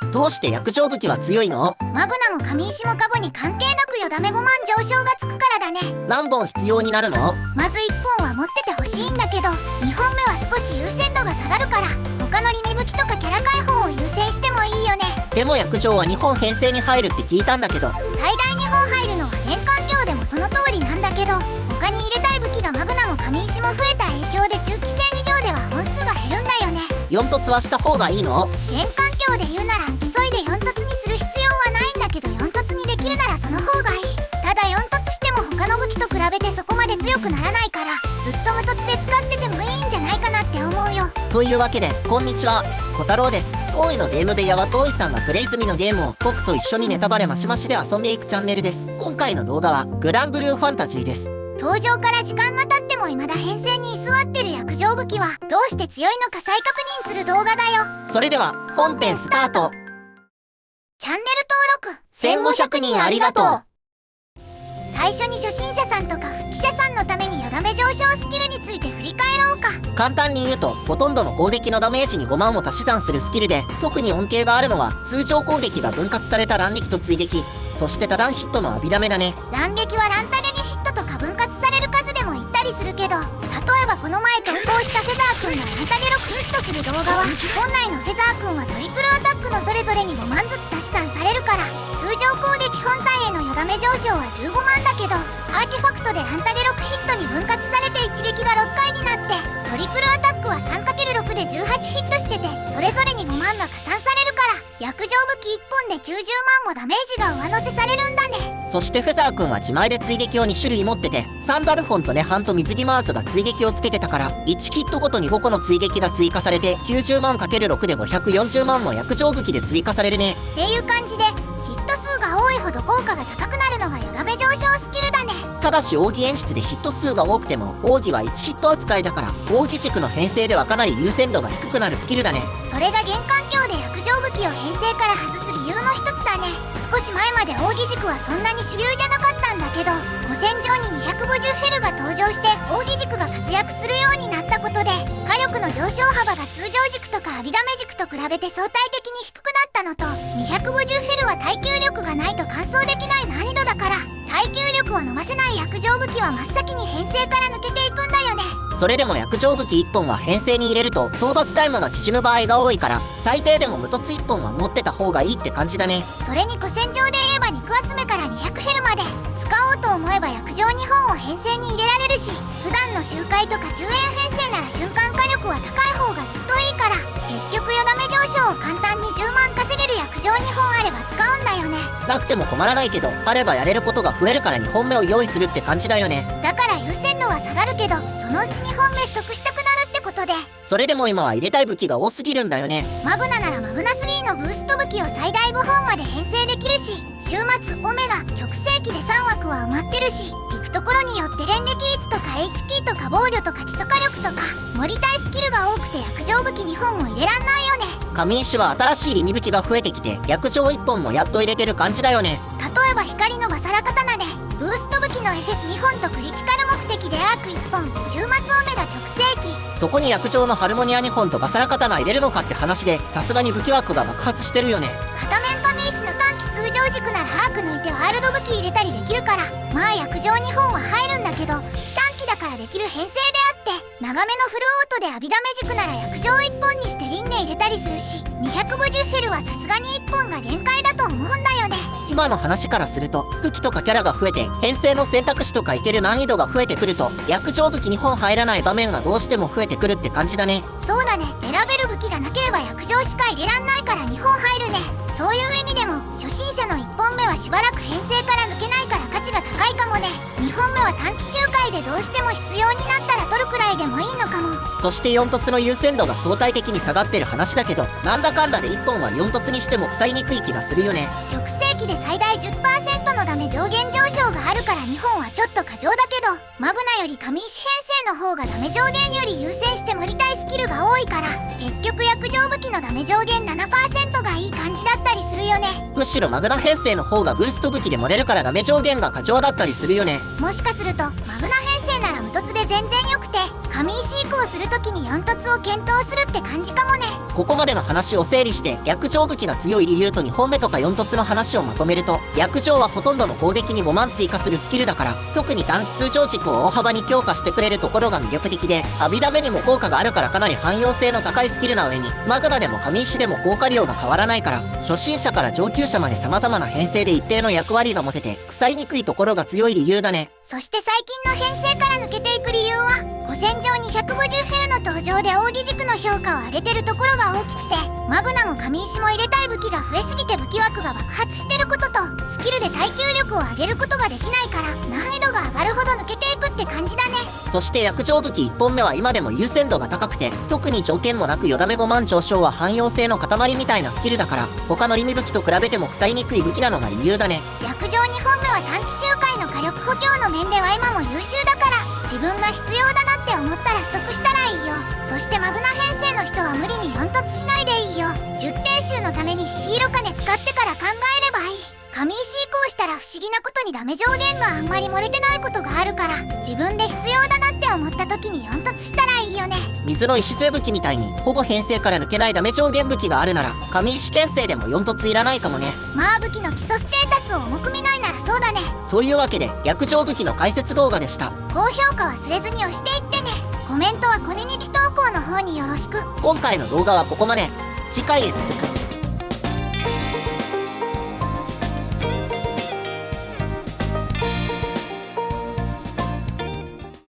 どうして約定武器は強いの？マグナも上石もカゴに関係なくよだめ5万上昇がつくからだね。何本必要になるの？まず1本は持っててほしいんだけど、2本目は少し優先度が下がるから、他のリミ武器とかキャラ解放を優先してもいいよね。でも約定は2本編成に入るって聞いたんだけど。最大2本入るのは年間量でもその通りなんだけど、他に入れたい武器がマグナも上石も増えた影響で中期戦以上では本数が減るんだよね。4突はした方がいいの？年間量で言うなら急いで4突にする必要はないんだけど、4突にできるならその方がいい。ただ4突しても他の武器と比べてそこまで強くならないから、ずっと無突で使っててもいいんじゃないかなって思うよ。というわけでこんにちは、小太郎です。当イのゲーム部屋は当イさんがプレイ済みのゲームを僕と一緒にネタバレマシマシで遊んでいくチャンネルです。今回の動画はグランブルーファンタジーです。登場から時間が経っても未だ編成に居座ってる約定武器はどうして強いのか再確認する動画だよ。それでは本編スタート。チャンネル登録1500人ありがとう。最初に初心者さんとか復帰者さんのためによだめ上昇スキルについて振り返ろうか。簡単に言うと、ほとんどの攻撃のダメージに5万を足し算するスキルで、特に恩恵があるのは通常攻撃が分割された乱撃と追撃、そして多段ヒットの浴びダメだね。乱撃は乱タレにヒットとか分割される数でも言ったりするけど、例えばこの前投稿したフェザー君が乱タレ6ヒットする動画は、本来のフェザー君はトリプルアタックのそれぞれに5万ずつ足し算されるから、通常攻撃本体へのよだめ上昇は15万だけど、アーティファクトで乱タレ6ヒットに分割されて一撃が6回になって、トリプルアタックは 3×6 で18ヒットしてて、それぞれに5万が加算されるから、約定武器1本で90万もダメージが上乗せされるんだね。そしてフェザー君は自前で追撃を2種類持ってて、サンダルフォンとネハンと水着マーズが追撃をつけてたから、1ヒットごとに5個の追撃が追加されて、90万 ×6 で540万も約定武器で追加されるね。っていう感じで、ヒット数が多いほど効果が高くなるのがよだめ上昇スキルだね。ただし奥義演出でヒット数が多くても、奥義は1ヒット扱いだから、奥義軸の編成ではかなり優先度が低くなるスキルだね。それが現環境で約定武器を編成から外す理由の一つだね。少し前まで奥義軸はそんなに主流じゃなかったんだけど、古戦場に250フェルが登場して奥義軸が活躍するようになったことで、火力の上昇幅が通常軸とか浴びダメ軸と比べて相対的に低くなったのと、250フェルは耐久力がないと完走できない難易度だから、耐久力を伸ばせない約定武器は真っ先に編成から抜けていくんだよね。それでも約定武器1本は編成に入れると討伐タイムが縮む場合が多いから、最低でも無突1本は持ってた方がいいって感じだね。それに古戦場で言えば肉集めから200ヘルまで使おうと思えば約定2本を編成に入れられるし、普段の周回とか救援編成なら瞬間火力は高い方がずっといいから、結局よだめ上昇を簡単に10万稼げる約定2本あれば使うんだよね。なくても困らないけど、あればやれることが増えるから2本目を用意するって感じだよね。だから優先度は下がるけど、そのうち2本目ストックしたくなるってことで。それでも今は入れたい武器が多すぎるんだよね。マグナならマグナ3のブースト武器を最大5本まで編成できるし、週末オメガ極世紀で3枠は埋まってるし、行くところによって連撃率とか HP とか防御とか基礎火力とか盛りたいスキルが多くて約定武器2本も入れらんないよね。上石は新しいリミ武器が増えてきて、約定1本もやっと入れてる感じだよね。例えば光のバサラ刀でブースト武器の FS2 本とクリティカル目的でアーク1本、週末オメガ極世紀、そこに約定のハルモニア2本とバサラ刀入れるのかって話で、さすがに武器枠が爆発してるよね。片面パミーシの短期通常軸ならアーク抜いてワールド武器入れたりできるから、まあ約定2本は入るんだけど、短期だからできる編成であって、長めのフルオートで浴びダメ軸なら約定1本にして輪廻入れたりするし、250フェルはさすがに1本が限界だと思うんだよね。今の話からすると、武器とかキャラが増えて編成の選択肢とかいける難易度が増えてくると、約定武器2本入らない場面がどうしても増えてくるって感じだね。そうだね、選べる武器がなければ約定しか入れらんないから2本入るね。そういう意味でも初心者の1本目はしばらく編成から抜けないから価値が高いかもね。2本目は短期周回でどうしても必要になったら取るくらいでもいいのかも。そして4突の優先度が相対的に下がってる話だけど、なんだかんだで1本は4突にしても腐りにくい気がするよね。極世紀で最大 10% のダメ上限上昇があるから2本はちょっと過剰だけど、マグナより上石編成の方がダメ上限より優先して盛りたいスキルが多いから、結局約定武器のダメ上限 7% がいい感じだったりするよね。むしろマグナ編成の方がブースト武器で盛れるからダメ上限が過剰だったりするよね。もしかするとマグナ編成なら無凸で全然良くて、上神石移行するときに4突を検討するって感じかもね。ここまでの話を整理して逆上武器が強い理由と2本目とか4突の話をまとめると、逆上はほとんどの攻撃に5万追加するスキルだから、特に短期通常軸を大幅に強化してくれるところが魅力的で、浴びダメにも効果があるからかなり汎用性の高いスキルな上に、マグナでも神石でも効果量が変わらないから、初心者から上級者まで様々な編成で一定の役割が持てて腐りにくいところが強い理由だね。そして最近の編成から抜けていく理由は、古戦場に150ヘルの登場で扇軸の評価を上げてるところが大きくて、マグナも神石も入れたい武器が増えすぎて武器枠が爆発してることと、スキルで耐久力を上げることができないから難易度が上がるほど抜けていくって感じだね。そして薬上武器1本目は今でも優先度が高くて、特に条件もなくよだめ5万上昇は汎用性の塊みたいなスキルだから、他のリミ武器と比べても腐りにくい武器なのが理由だね。薬上2本目は短期周回の火力補強の面では今も優秀だから、自分が必要だなって思ったらストックしたらいいよ。そしてマグナ編成の人は無理に4突しないでいいよ。10点集のためにヒーロ金使ってから考えればいい。神石移行したら不思議なことにダメ上限があんまり漏れてないことがあるから、自分で必要だなって思った時に4突したらいいよね。水の石製武器みたいにほぼ編成から抜けないダメ上限武器があるなら、神石編成でも4突いらないかもね。まあ武器の基礎ステータスを重く見ないならそうだね。というわけで逆上武器の解説動画でした。高評価忘れずに押していってね。コメントはコミュニティ投稿の方によろしく。今回の動画はここまで。次回へ続く。